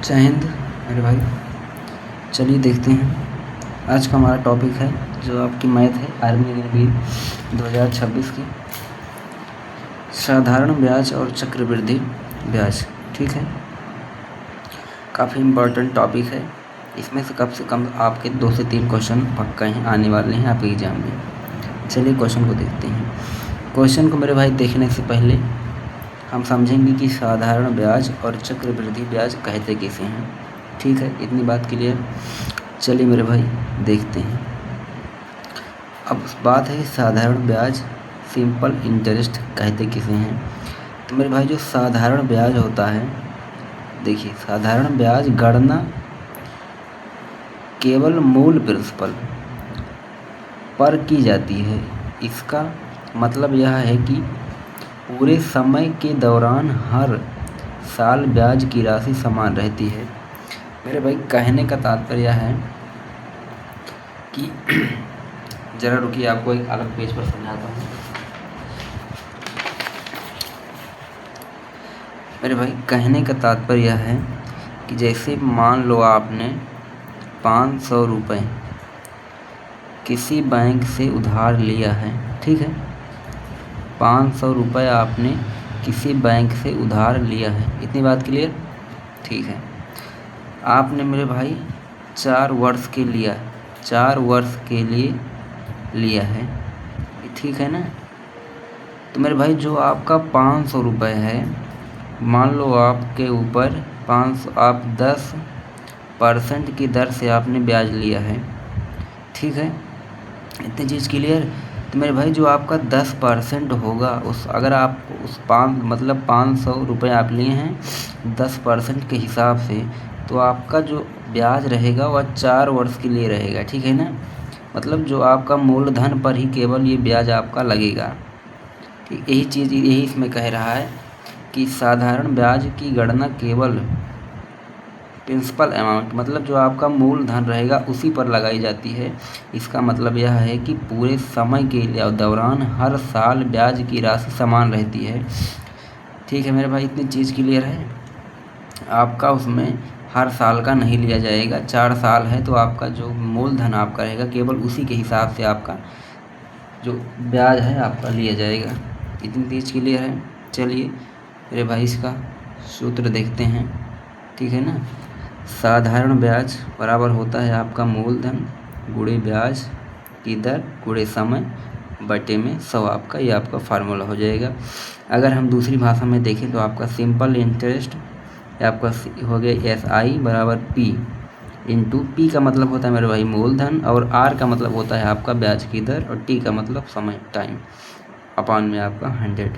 जय हिंद मेरे भाई। चलिए देखते हैं आज का हमारा टॉपिक है जो आपकी मैथ है आर्मी अग्निवीर 2026 की साधारण ब्याज और चक्रवृद्धि ब्याज। ठीक है, काफ़ी इम्पोर्टेंट टॉपिक है। इसमें से कम आपके 2 से 3 क्वेश्चन पक्का हैं, आने वाले हैं आपके एग्ज़ाम में। चलिए क्वेश्चन को देखते हैं। क्वेश्चन को मेरे भाई देखने से पहले हम समझेंगे कि साधारण ब्याज और चक्रवृद्धि ब्याज कहते किसे हैं। ठीक है, इतनी बात क्लियर। चलिए मेरे भाई देखते हैं। अब बात है साधारण ब्याज, सिंपल इंटरेस्ट कहते किसे हैं। तो मेरे भाई जो साधारण ब्याज होता है, देखिए साधारण ब्याज गणना केवल मूल प्रिंसिपल पर की जाती है। इसका मतलब यह है कि पूरे समय के दौरान हर साल ब्याज की राशि समान रहती है। मेरे भाई कहने का तात्पर्य है कि ज़रा रुकिए, आपको एक अलग पेज पर समझाता हूँ। मेरे भाई कहने का तात्पर्य है कि जैसे मान लो आपने 500 रुपये किसी बैंक से उधार लिया है। ठीक है, 500 रुपये आपने किसी बैंक से उधार लिया है। इतनी बात क्लियर? ठीक है, आपने मेरे भाई 4 वर्ष के लिए लिया है। ठीक है ना। तो मेरे भाई जो आपका 500 रुपये है, मान लो आपके ऊपर 500 आप 10% की दर से आपने ब्याज लिया है। ठीक है, इतनी चीज़ क्लियर। तो मेरे भाई जो आपका 10% होगा अगर आप उस 500 रुपये आप लिए हैं 10% के हिसाब से, तो आपका जो ब्याज रहेगा वह 4 वर्ष के लिए रहेगा। ठीक है ना। मतलब जो आपका मूलधन पर ही केवल ये ब्याज आपका लगेगा। ठीक, यही इसमें कह रहा है कि साधारण ब्याज की गणना केवल प्रिंसिपल अमाउंट, मतलब जो आपका मूलधन रहेगा उसी पर लगाई जाती है। इसका मतलब यह है कि पूरे समय के दौरान हर साल ब्याज की राशि समान रहती है। ठीक है मेरे भाई, इतनी चीज़ क्लियर है। आपका उसमें हर साल का नहीं लिया जाएगा। 4 साल है तो आपका जो मूलधन आपका रहेगा केवल उसी के हिसाब से आपका जो ब्याज है आपका लिया जाएगा। इतनी चीज़ क्लियर है। चलिए मेरे भाई इसका सूत्र देखते हैं। ठीक है ना। साधारण ब्याज बराबर होता है आपका मूलधन गुणे ब्याज की दर गुणे समय बटे में 100। आपका ये आपका फार्मूला हो जाएगा। अगर हम दूसरी भाषा में देखें तो आपका सिंपल इंटरेस्ट आपका हो गया SI बराबर P इंटू P का मतलब होता है मेरे भाई मूलधन, और R का मतलब होता है आपका ब्याज की दर, और T का मतलब समय टाइम अपान में आपका 100।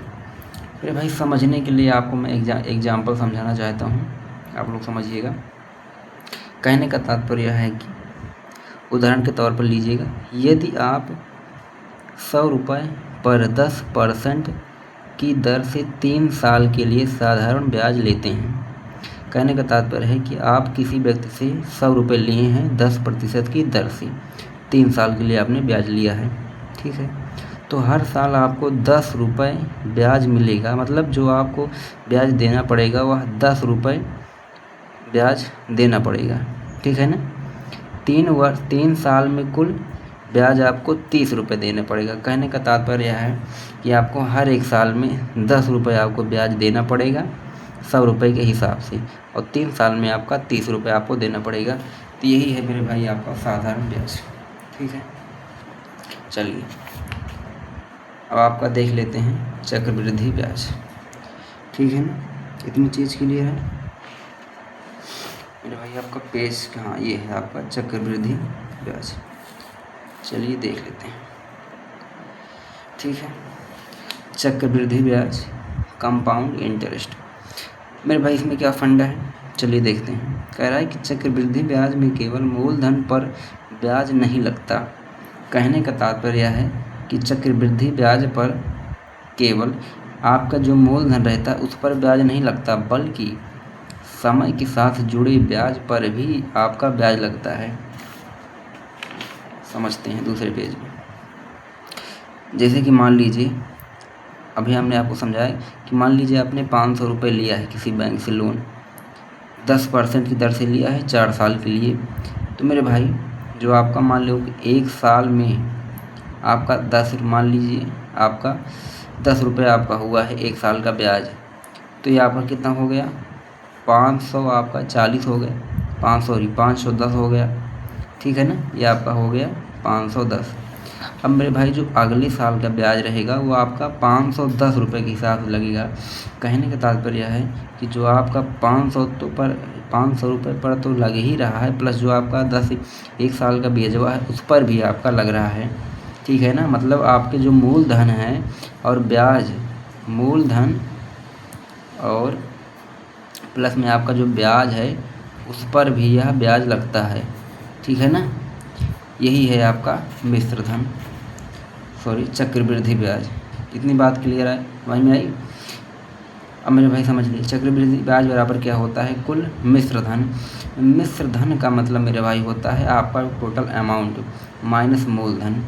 मेरे भाई समझने के लिए आपको मैं एग्जाम्पल समझाना चाहता हूँ, आप लोग समझिएगा। कहने का तात्पर्य है कि उदाहरण के तौर पर लीजिएगा, यदि आप 100 रुपये पर 10% की दर से 3 साल के लिए साधारण ब्याज लेते हैं। कहने का तात्पर्य है कि आप किसी व्यक्ति से 100 रुपये लिए हैं 10% की दर से, 3 साल के लिए आपने ब्याज लिया है। ठीक है, तो हर साल आपको 10 रुपये ब्याज मिलेगा। मतलब जो आपको ब्याज देना पड़ेगा वह 10 रुपये ब्याज देना पड़ेगा। ठीक है ना। 3 साल में कुल ब्याज आपको 30 रुपये देना पड़ेगा। कहने का तात्पर्य है कि आपको हर एक साल में 10 रुपये आपको ब्याज देना पड़ेगा 100 रुपये के हिसाब से, और 3 साल में आपका 30 रुपये आपको देना पड़ेगा। तो यही है मेरे भाई आपका साधारण ब्याज। ठीक है, चलिए अब आपका देख लेते हैं चक्रवृद्धि ब्याज। ठीक है ना, इतनी चीज़ क्लियर है मेरे भाई। आपका पेज कहाँ, ये है आपका चक्रवृद्धि ब्याज। चलिए देख लेते हैं। ठीक है, चक्रवृद्धि ब्याज कंपाउंड इंटरेस्ट। मेरे भाई इसमें क्या फंडा है, चलिए देखते हैं। कह रहा है कि चक्रवृद्धि ब्याज में केवल मूलधन पर ब्याज नहीं लगता। कहने का तात्पर्य है कि चक्रवृद्धि ब्याज पर केवल आपका जो मूलधन रहता है उस पर ब्याज नहीं लगता, बल्कि समय के साथ जुड़े ब्याज पर भी आपका ब्याज लगता है। समझते हैं दूसरे पेज में। जैसे कि मान लीजिए अभी हमने आपको समझाया कि मान लीजिए आपने 500 रुपये लिया है किसी बैंक से लोन। 10% की दर से लिया है 4 साल के लिए। तो मेरे भाई जो आपका मान लो कि 1 साल में आपका मान लीजिए आपका 10 रुपये आपका हुआ है 1 साल का ब्याज। तो ये आपका कितना हो गया, 500 आपका 40 हो गया, 510 हो गया, ठीक है ना। ये आपका हो गया 510। अब मेरे भाई जो अगले साल का ब्याज रहेगा वो आपका 510 रुपये के हिसाब से लगेगा। कहने का तात्पर्य है कि जो आपका 500 रुपये पर तो लग ही रहा है, प्लस जो आपका 1 साल का ब्याजवा है उस पर भी आपका लग रहा है, ठीक है ना। मतलब आपके जो मूलधन है और ब्याज, मूलधन और प्लस में आपका जो ब्याज है उस पर भी यह ब्याज लगता है, ठीक है ना। यही है आपका मिश्र धन, चक्रवृद्धि ब्याज। इतनी बात क्लियर है, समझ में आई। अब मेरे भाई समझ लीजिए, चक्रवृद्धि ब्याज बराबर क्या होता है, कुल मिश्र धन। मिश्र धन का मतलब मेरे भाई होता है आपका टोटल अमाउंट माइनस मूलधन।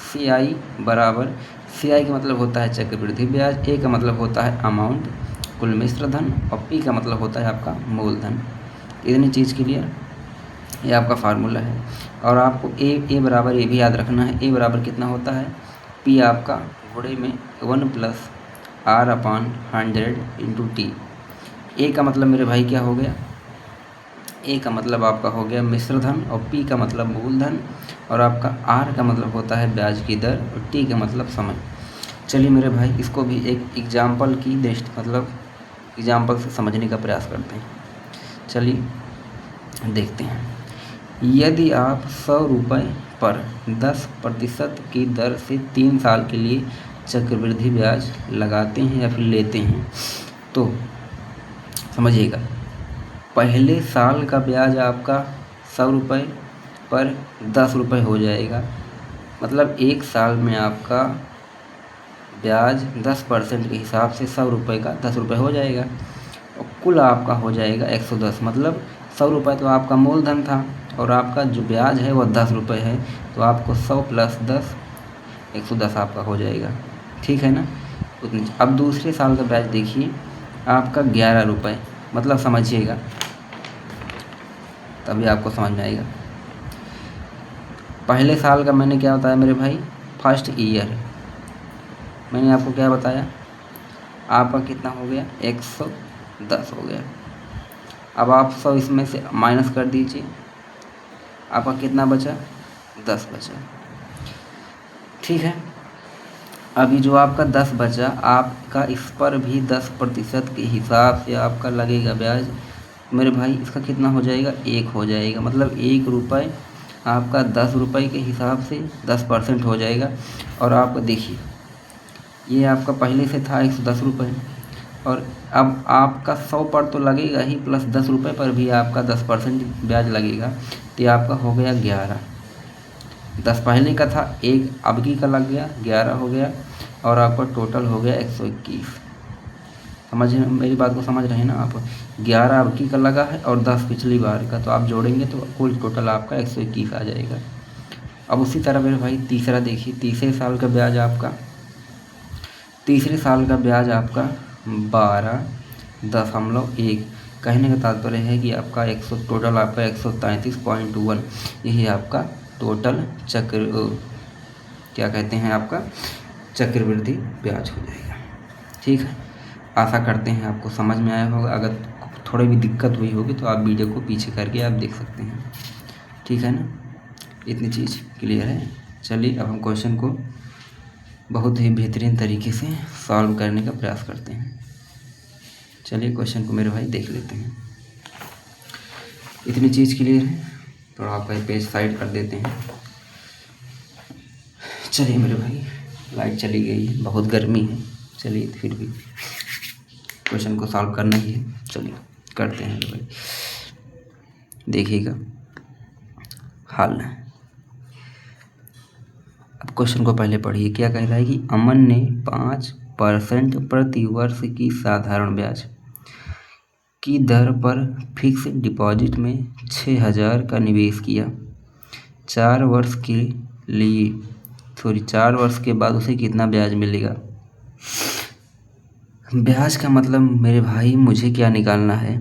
CI बराबर, CI का मतलब होता है चक्रवृद्धि ब्याज, A का मतलब होता है अमाउंट कुल मिश्र धन, और P का मतलब होता है आपका मूलधन। इतनी चीज़ क्लियर, ये आपका फार्मूला है। और आपको ए बराबर ये भी याद रखना है, ए बराबर कितना होता है, P आपका गुणे में 1 + R/100 × T। ए का मतलब मेरे भाई क्या हो गया, ए का मतलब आपका हो गया मिश्र धन, और P का मतलब मूलधन, और आपका R का मतलब होता है ब्याज की दर, और T का मतलब समय। चलिए मेरे भाई इसको भी एक एग्जाम्पल की एग्जाम्पल से समझने का प्रयास करते हैं। चलिए देखते हैं। यदि आप 100 रुपये पर 10% की दर से 3 साल के लिए चक्रवृद्धि ब्याज लगाते हैं या फिर लेते हैं, तो समझिएगा पहले साल का ब्याज आपका 100 रुपये पर 10 रुपये हो जाएगा। मतलब 1 साल में आपका ब्याज 10% के हिसाब से 100 रुपये का 10 रुपये हो जाएगा, और कुल आपका हो जाएगा 110। मतलब 100 रुपये तो आपका मूलधन था और आपका जो ब्याज है वो 10 रुपये है, तो आपको 100 + 10 110 आपका हो जाएगा, ठीक है ना। उतनी। अब दूसरे साल का ब्याज देखिए आपका 11 रुपये, मतलब समझिएगा तभी आपको समझ में आएगा। पहले साल का मैंने क्या बताया मेरे भाई, फर्स्ट ईयर मैंने आपको क्या बताया, आपका कितना हो गया 110 हो गया। अब आप 100 इसमें से माइनस कर दीजिए, आपका कितना बचा, 10 बचा, ठीक है। अभी जो आपका 10 बचा, आपका इस पर भी 10% के हिसाब से आपका लगेगा ब्याज। मेरे भाई इसका कितना हो जाएगा, 1 हो जाएगा। मतलब 1 रुपये आपका 10 रुपये के हिसाब से 10% हो जाएगा। और आपका देखिए ये आपका पहले से था 110 रुपये, और अब आपका 100 पर तो लगेगा ही, प्लस 10 रुपये पर भी आपका 10% ब्याज लगेगा, तो ये आपका हो गया 11। 10 पहले का था, 1 अब की का लग गया, 11 हो गया, और आपका टोटल हो गया 121। समझ मेरी बात को समझ रहे हैं ना आप। 11 अब की का लगा है और 10 पिछली बार का, तो आप जोड़ेंगे तो कुल टोटल आपका 121 आ जाएगा। अब उसी तरह मेरे भाई तीसरा देखिए, तीसरे साल का ब्याज आपका 12.1। कहने का तात्पर्य है कि आपका टोटल आपका 133.1, यही आपका टोटल क्या कहते हैं आपका चक्रवृद्धि ब्याज हो जाएगा, ठीक है। आशा करते हैं आपको समझ में आया होगा। अगर थोड़ी भी दिक्कत हुई होगी तो आप वीडियो को पीछे करके आप देख सकते हैं, ठीक है ना। इतनी चीज़ क्लियर है। चलिए अब हम क्वेश्चन को बहुत ही बेहतरीन तरीके से सॉल्व करने का प्रयास करते हैं। चलिए क्वेश्चन को मेरे भाई देख लेते हैं। इतनी चीज़ क्लियर है, थोड़ा आपका पेज साइड कर देते हैं। चलिए मेरे भाई लाइट चली गई है, बहुत गर्मी है, चलिए फिर भी क्वेश्चन को सॉल्व करना ही है, चलिए करते हैं मेरे भाई। देखिएगा हाल है। अब क्वेश्चन को पहले पढ़िए, क्या कह रहा है कि अमन ने 5% प्रति वर्ष की साधारण ब्याज की दर पर फिक्स डिपॉजिट में 6,000 का निवेश किया। 4 वर्ष के बाद उसे कितना ब्याज मिलेगा। ब्याज का मतलब मेरे भाई मुझे क्या निकालना है,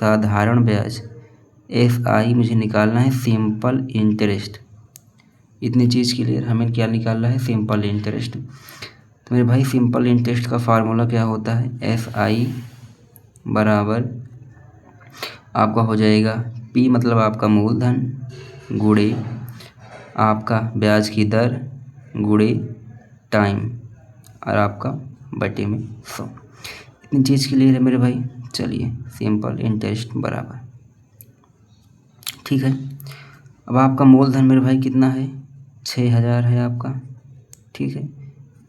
साधारण ब्याज SI मुझे निकालना है सिंपल इंटरेस्ट। इतनी चीज़ के लिए हमें क्या निकालना है? Simple interest. तो मेरे भाई सिंपल इंटरेस्ट का फार्मूला क्या होता है? SI बराबर आपका हो जाएगा P मतलब आपका मूलधन गुणे आपका ब्याज की दर गुणे टाइम और आपका बटे में 100। इतनी चीज़ के लिए है मेरे भाई। चलिए सिंपल इंटरेस्ट बराबर, ठीक है। अब आपका मूलधन मेरे भाई कितना है? 6000 है आपका, ठीक है।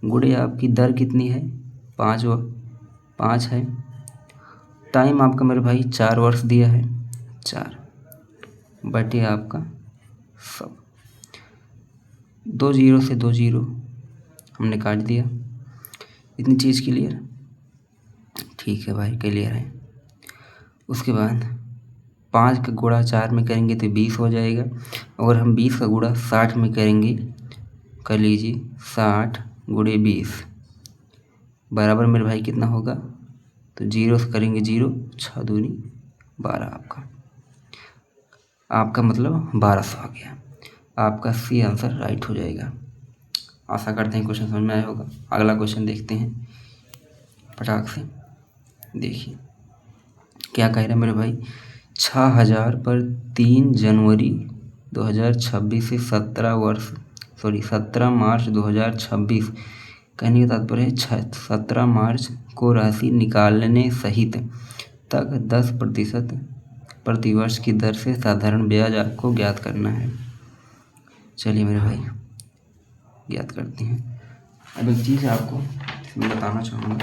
गुणे आपकी दर कितनी है? 5 है। टाइम आपका मेरे भाई 4 वर्ष दिया है, 4 बटे आपका 100। 2 जीरो से 2 जीरो हमने काट दिया। इतनी चीज़ क्लियर? ठीक है भाई, क्लियर है। उसके बाद 5 का गुणा 4 में करेंगे तो 20 हो जाएगा। अगर हम 20 का गुणा 60 में करेंगे, कर लीजिए 60 गुणे 20 बराबर मेरे भाई कितना होगा? तो जीरो से करेंगे 0, 6 दूनी 12 आपका मतलब 1200 आ गया। आपका सी आंसर राइट हो जाएगा। आशा करते हैं क्वेश्चन समझ में आया होगा। अगला क्वेश्चन देखते हैं फटाक से। देखिए क्या कह रहा है मेरे भाई? 6000 पर 3 जनवरी 2026 से 17 मार्च 2026 कहने का तात्पर्य है 17 मार्च को राशि निकालने सहित तक 10% प्रतिवर्ष की दर से साधारण ब्याज आपको ज्ञात करना है। चलिए मेरे भाई ज्ञात करते हैं। अब एक चीज़ आपको मैं बताना चाहूँगा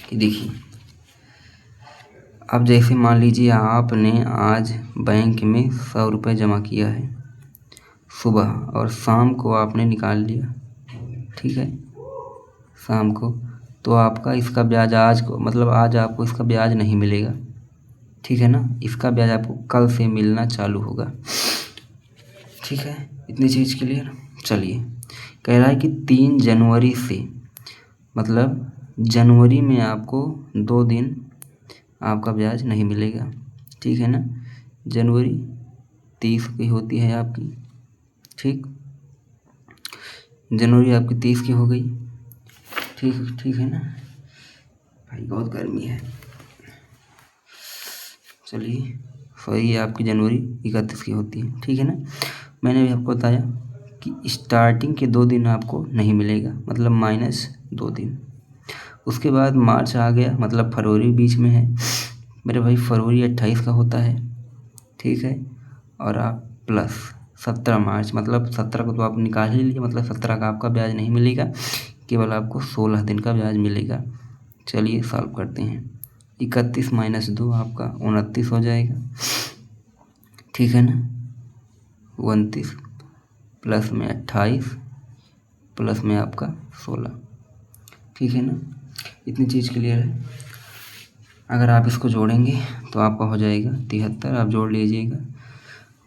कि देखिए, अब जैसे मान लीजिए आपने आज बैंक में 100 रुपये जमा किया है सुबह और शाम को आपने निकाल लिया, ठीक है, शाम को, तो आपका इसका ब्याज आज को मतलब आज आपको इसका ब्याज नहीं मिलेगा, ठीक है ना। इसका ब्याज आपको कल से मिलना चालू होगा, ठीक है। इतनी चीज़ क्लियर? चलिए कह रहा है कि 3 जनवरी से मतलब जनवरी में आपको 2 दिन आपका ब्याज नहीं मिलेगा, ठीक है ना। जनवरी 30 की होती है आपकी, ठीक, जनवरी आपकी 30 की हो गई, ठीक है ना भाई। बहुत गर्मी है। चलिए सही है, आपकी जनवरी 31 की होती है, ठीक है ना। मैंने भी आपको बताया कि स्टार्टिंग के 2 दिन आपको नहीं मिलेगा, मतलब -2 दिन। उसके बाद मार्च आ गया, मतलब फरवरी बीच में है मेरे भाई, फरवरी 28 का होता है, ठीक है। और आप प्लस 17 मार्च, मतलब 17 को तो आप निकाल ही लीजिए, मतलब 17 का आपका ब्याज नहीं मिलेगा, केवल आपको 16 दिन का ब्याज मिलेगा। चलिए सॉल्व करते हैं। 31 - 2 आपका 29 हो जाएगा, ठीक है ना। 29 प्लस में 28 प्लस में आपका 16, ठीक है ना। इतनी चीज़ क्लियर है। अगर आप इसको जोड़ेंगे तो आपका हो जाएगा 73। आप जोड़ लीजिएगा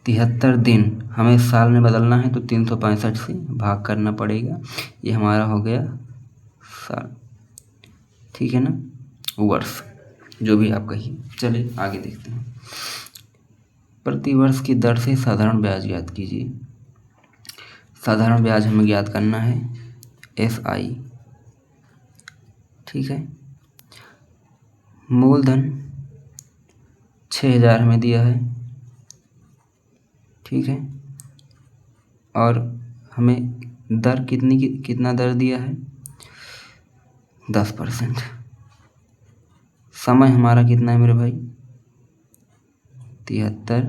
73 दिन हमें साल में बदलना है तो 365 से भाग करना पड़ेगा। ये हमारा हो गया साल, ठीक है ना, वर्ष, जो भी आप कहिए। चलिए आगे देखते हैं। प्रतिवर्ष की दर से साधारण ब्याज ज्ञात कीजिए। साधारण ब्याज हमें ज्ञात करना है SI, ठीक है। मूलधन 6000 हमें दिया है, ठीक है। और हमें दर कितना दर दिया है? 10%। समय हमारा कितना है मेरे भाई? 73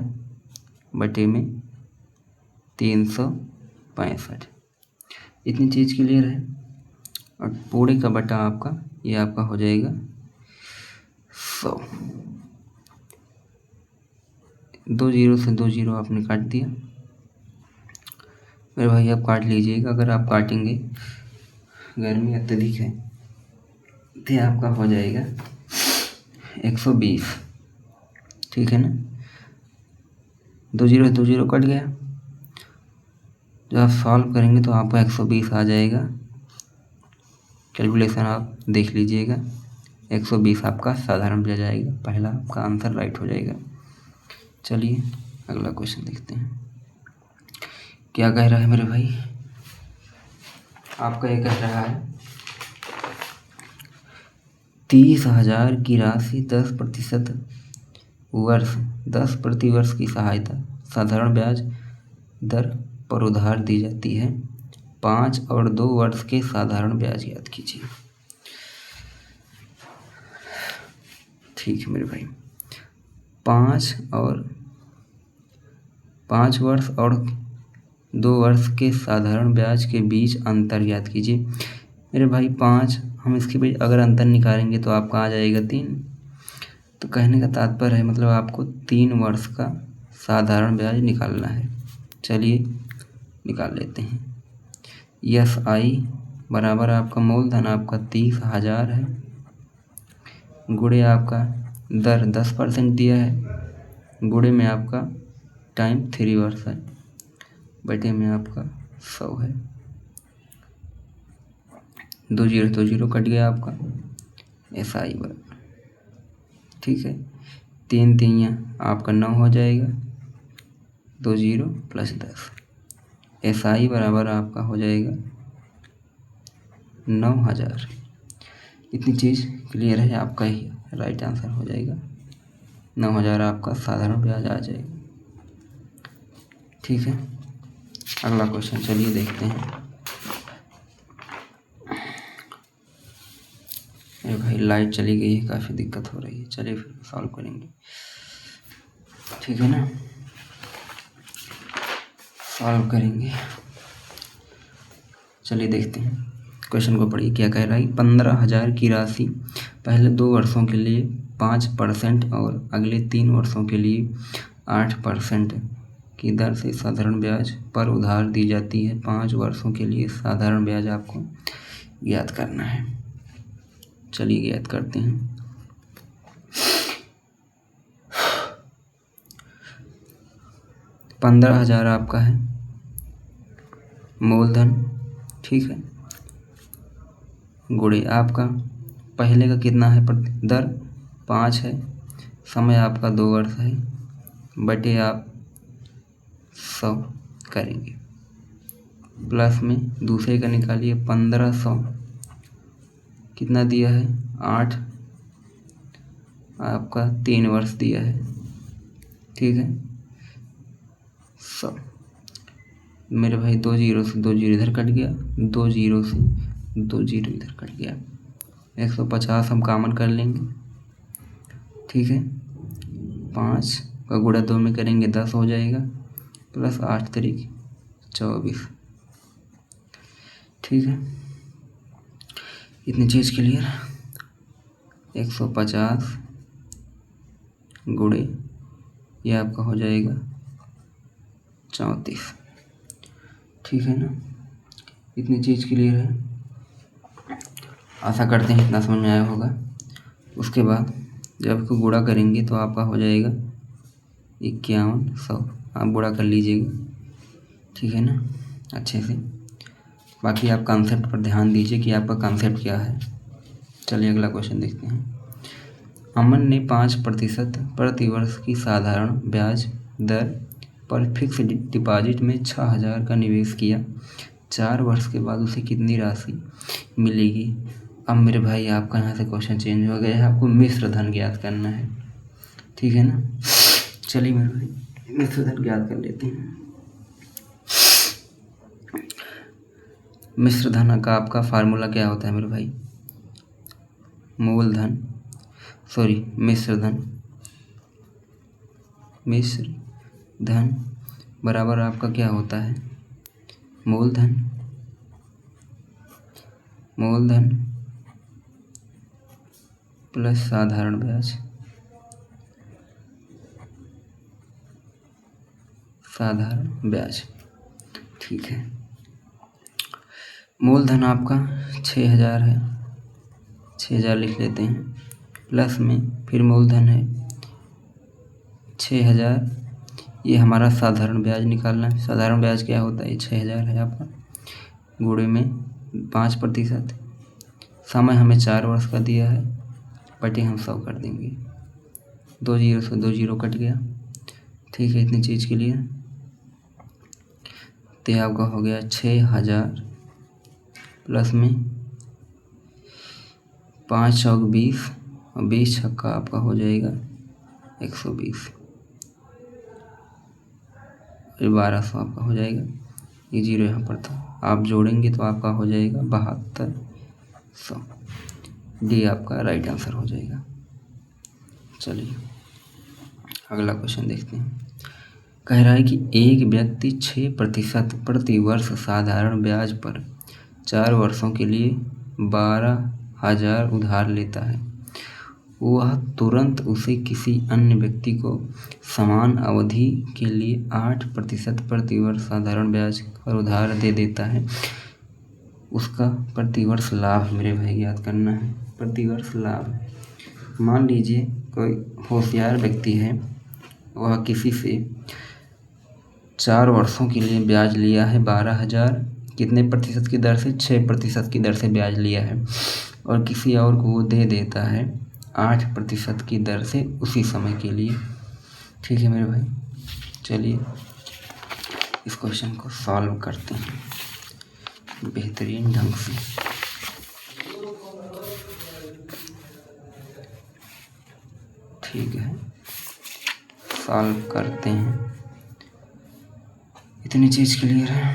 बटे में 365। इतनी चीज़ क्लियर है। और पूरे का बटा आपका ये आपका हो जाएगा 100। 2 जीरो से 2 जीरो आपने काट दिया मेरे भाई, आप काट लीजिएगा। अगर आप काटेंगे, गर्मी अत्यधिक है, तो आपका हो जाएगा 120, ठीक है ना। 2 जीरो से 2 जीरो कट गया। जब आप सॉल्व करेंगे तो आपका 120 आ जाएगा। कैलकुलेशन आप देख लीजिएगा, 120 आपका साधारण ब्याज आएगा। पहला आपका आंसर राइट हो जाएगा। चलिए अगला क्वेश्चन देखते हैं क्या कह रहा है मेरे भाई। आपका ये कह रहा है 30,000 की राशि 10% वर्ष 10 प्रति वर्ष की सहायता साधारण ब्याज दर पर उधार दी जाती है। 5 और 2 वर्ष के साधारण ब्याज याद कीजिए। ठीक है मेरे भाई, 5 वर्ष और 2 वर्ष के साधारण ब्याज के बीच अंतर याद कीजिए। मेरे भाई 5, हम इसके बीच अगर अंतर निकालेंगे तो आपका आ जाएगा 3। तो कहने का तात्पर्य है मतलब आपको 3 वर्ष का साधारण ब्याज निकालना है। चलिए निकाल लेते हैं। यस आई बराबर आपका मूलधन आपका 30,000 है, गुणे आपका दर 10% दिया है, गुणे में आपका टाइम 3 वर्ष है, बटे में आपका 100 है। 2 जीरो तो जीरो कट गया आपका। एस आई बराबर, ठीक है, 3 3 आपका 9 हो जाएगा। 2 जीरो प्लस 10, एस आई बराबर आपका हो जाएगा 9,000। इतनी चीज़ क्लियर है, आपका ही राइट आंसर हो जाएगा। 9,000 आपका साधारण ब्याज आ जाएगा। ठीक है, अगला क्वेश्चन चलिए देखते हैं। अरे भाई लाइट चली गई है, काफ़ी दिक्कत हो रही है। चलिए फिर सॉल्व करेंगे, ठीक है ना, सॉल्व करेंगे। चलिए देखते हैं क्वेश्चन को पढ़िए क्या कह रहा है। 15,000 की राशि पहले 2 वर्षों के लिए 5% और अगले 3 वर्षों के लिए 8% की दर से साधारण ब्याज पर उधार दी जाती है। 5 वर्षों के लिए साधारण ब्याज आपको ज्ञात करना है। चलिए ज्ञात करते हैं। 15,000 आपका है मूलधन, ठीक है, गुणे आपका पहले का कितना है, दर 5 है, समय आपका 2 वर्ष है, बटे आप 100 करेंगे, प्लस में दूसरे का निकालिए 1500 कितना दिया है 8, आपका 3 वर्ष दिया है, ठीक है। 100 मेरे भाई 2 जीरो से 2 जीरो इधर कट गया, 2 जीरो से 2 जीरो इधर कट गया, 150 हम कॉमन कर लेंगे, ठीक है। 5 का गुणा 2 में करेंगे 10 हो जाएगा, प्लस 8 तरीक 24, ठीक है। इतनी चीज़ क्लियर। 150 गुणे ये आपका हो जाएगा 34, ठीक है ना। इतनी चीज़ क्लियर है, आशा करते हैं इतना समझ में आया होगा। उसके बाद जब इसको गुणा करेंगे तो आपका हो जाएगा 5100, आप गुणा कर लीजिएगा, ठीक है ना, अच्छे से। बाकी आप कॉन्सेप्ट पर ध्यान दीजिए कि आपका कॉन्सेप्ट क्या है। चलिए अगला क्वेश्चन देखते हैं। अमन ने 5% प्रति वर्ष की साधारण ब्याज दर पर फिक्स डिपॉजिट में 6,000 का निवेश किया। 4 वर्ष के बाद उसे कितनी राशि मिलेगी। अब मेरे भाई आपका यहाँ से क्वेश्चन चेंज हो गया है, आपको मिश्र धन ज्ञात करना है, ठीक है ना। चलिए मेरे भाई मिश्र धन ज्ञात कर लेते हैं। मिश्र धन का आपका फार्मूला क्या होता है मेरे भाई, मूलधन मिश्र धन बराबर आपका क्या होता है, मूलधन प्लस साधारण ब्याज, ठीक है। मूलधन आपका 6,000 है, 6,000 लिख लेते हैं, प्लस में फिर मूलधन है 6,000, ये हमारा साधारण ब्याज निकालना है। साधारण ब्याज क्या होता है, 6,000 है आपका, गुणे में 5%, समय हमें 4 वर्ष का दिया है, बटे हम 100 कर देंगे। 2 जीरो से 2 जीरो कट गया। ठीक है, इतनी चीज़ के लिए तो ये आपका हो गया 6000 प्लस में 5 चौक 20 और 20 छक्का आपका हो जाएगा 120 फिर 1200 आपका हो जाएगा। ये जीरो यहाँ पर था, आप जोड़ेंगे तो आपका हो जाएगा 7200। डी आपका राइट आंसर हो जाएगा। चलिए अगला क्वेश्चन देखते हैं। कह रहा है कि एक व्यक्ति 6% प्रति वर्ष साधारण ब्याज पर 4 वर्षों के लिए 12,000 उधार लेता है। वह तुरंत उसे किसी अन्य व्यक्ति को समान अवधि के लिए 8% प्रति वर्ष साधारण ब्याज पर उधार दे देता है। उसका प्रतिवर्ष लाभ मेरे भाई याद करना है। प्रतिवर्ष लाभ, मान लीजिए कोई होशियार व्यक्ति है, वह किसी से 4 वर्षों के लिए ब्याज लिया है 12,000, कितने प्रतिशत की दर से? 6% की दर से ब्याज लिया है, और किसी और को वो दे देता है 8% की दर से उसी समय के लिए। ठीक है मेरे भाई, चलिए इस क्वेश्चन को सॉल्व करते हैं बेहतरीन ढंग से। ठीक है, सॉल्व करते हैं। इतनी चीज़ क्लियर है?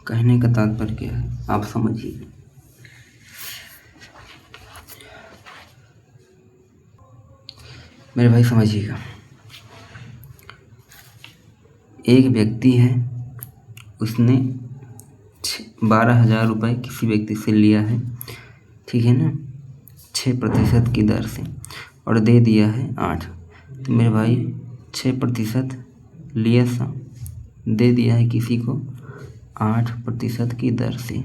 कहने का तात्पर्य क्या है आप समझिए। मेरे भाई समझिएगा, एक व्यक्ति है, उसने 12,000 रुपये किसी व्यक्ति से लिया है, ठीक है ना, 6% की दर से, और दे दिया है 8। तो मेरे भाई 6% लिया सा, दे दिया है किसी को 8% की दर से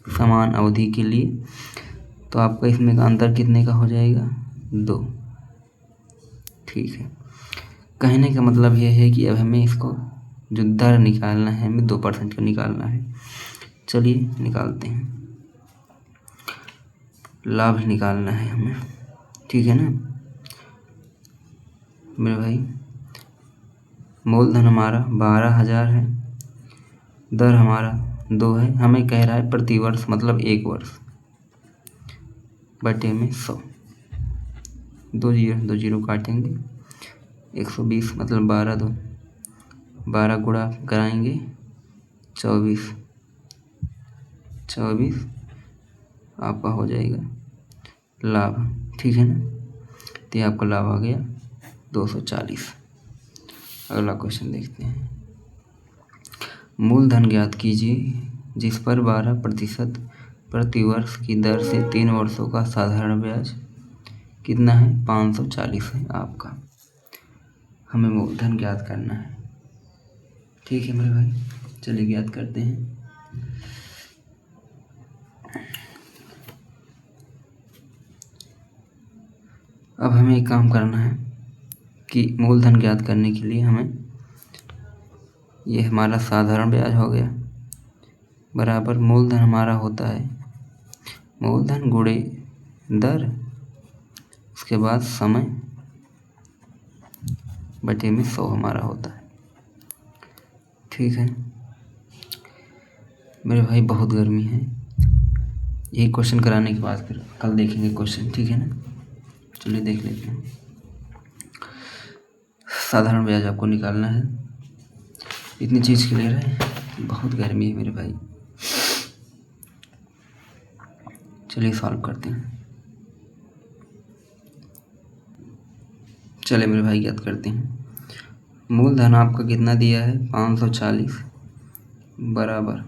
समान अवधि के लिए, तो आपका इसमें का अंतर कितने का हो जाएगा? 2। ठीक है, कहने का मतलब यह है कि अब हमें इसको जो दर निकालना है, हमें 2% का निकालना है। चलिए निकालते हैं, लाभ निकालना है हमें, ठीक है ना मेरे भाई। मूलधन हमारा 12,000 है, दर हमारा 2 है, हमें कह रहा है प्रतिवर्ष मतलब 1 वर्ष, बटे में 100। 2 जीरो काटेंगे, 120 मतलब 12 गुणा कराएंगे 24 आपका हो जाएगा लाभ। ठीक है ना, तो ये आपका लाभ आ गया 240। अगला क्वेश्चन देखते हैं। मूलधन ज्ञात कीजिए जिस पर 12% प्रति वर्ष की दर से 3 वर्षों का साधारण ब्याज कितना है? 540 है आपका। हमें मूलधन ज्ञात करना है। ठीक है मेरे भाई, चलिए ज्ञात करते हैं। अब हमें एक काम करना है कि मूलधन ज्ञात करने के लिए हमें, ये हमारा साधारण ब्याज हो गया बराबर मूलधन हमारा होता है मूलधन गुणे दर, उसके बाद समय बटे में 100 हमारा होता है। ठीक है मेरे भाई, बहुत गर्मी है। यही क्वेश्चन कराने के बाद फिर कल देखेंगे क्वेश्चन, ठीक है ना। चलिए देख लेते हैं। साधारण ब्याज आपको निकालना है, इतनी चीज़ क्लियर है? बहुत गर्मी है मेरे भाई, चलिए सॉल्व करते हैं। चलिए मेरे भाई याद करते हैं। मूलधन आपका कितना दिया है? 540 बराबर,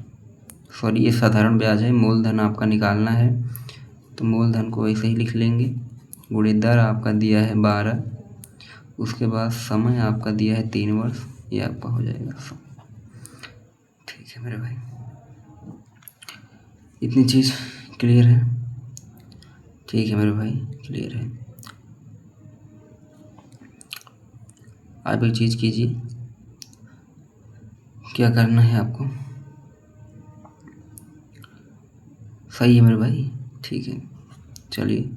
सॉरी ये साधारण ब्याज है, मूलधन आपका निकालना है तो मूलधन को ऐसे ही लिख लेंगे, गुणे दर आपका दिया है 12, उसके बाद समय आपका दिया है 3 वर्ष, ये आपका हो जाएगा 100। ठीक है मेरे भाई, इतनी चीज़ क्लियर है? ठीक है मेरे भाई, क्लियर है। आप एक चीज़ कीजिए, क्या करना है आपको? सही है मेरे भाई, ठीक है। चलिए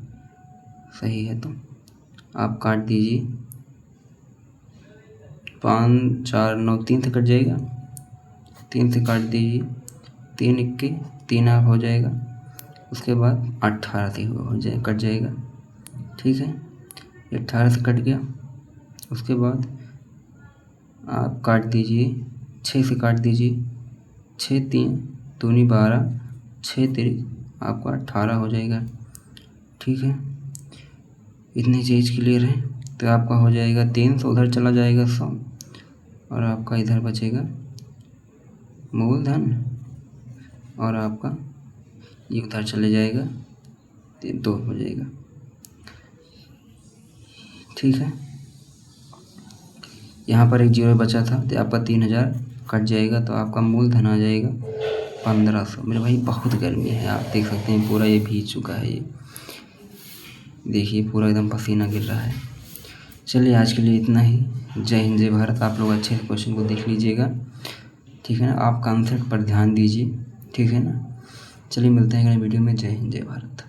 सही है, तो आप काट दीजिए। 5 4 9 3 से कट जाएगा, 3 से काट दीजिए। 3 इक्के 3 आप हो जाएगा। उसके बाद 18 से हो जाए कट जाएगा। ठीक है, 18 से कट गया। उसके बाद आप काट दीजिए, 6 से काट दीजिए। 6 3 दूनी 12, 6 3 आपका 18 हो जाएगा। ठीक है, इतनी चीज़ क्लियर है। तो आपका हो जाएगा 300, उधर चला जाएगा 100 और आपका इधर बचेगा मूलधन और आपका ये उधर चले जाएगा, 2 हो जाएगा। ठीक है, यहाँ पर एक जीरो बचा था तो आपका 3000 कट जाएगा, तो आपका मूलधन आ जाएगा 1500। मेरे भाई बहुत गर्मी है, आप देख सकते हैं पूरा ये भीग चुका है। ये देखिए पूरा एकदम पसीना गिर रहा है। चलिए आज के लिए इतना ही। जय हिंद जय भारत। आप लोग अच्छे से क्वेश्चन को देख लीजिएगा, ठीक है ना। आप कॉन्सेप्ट पर ध्यान दीजिए, ठीक है ना। चलिए मिलते हैं अगले वीडियो में। जय हिंद जय भारत।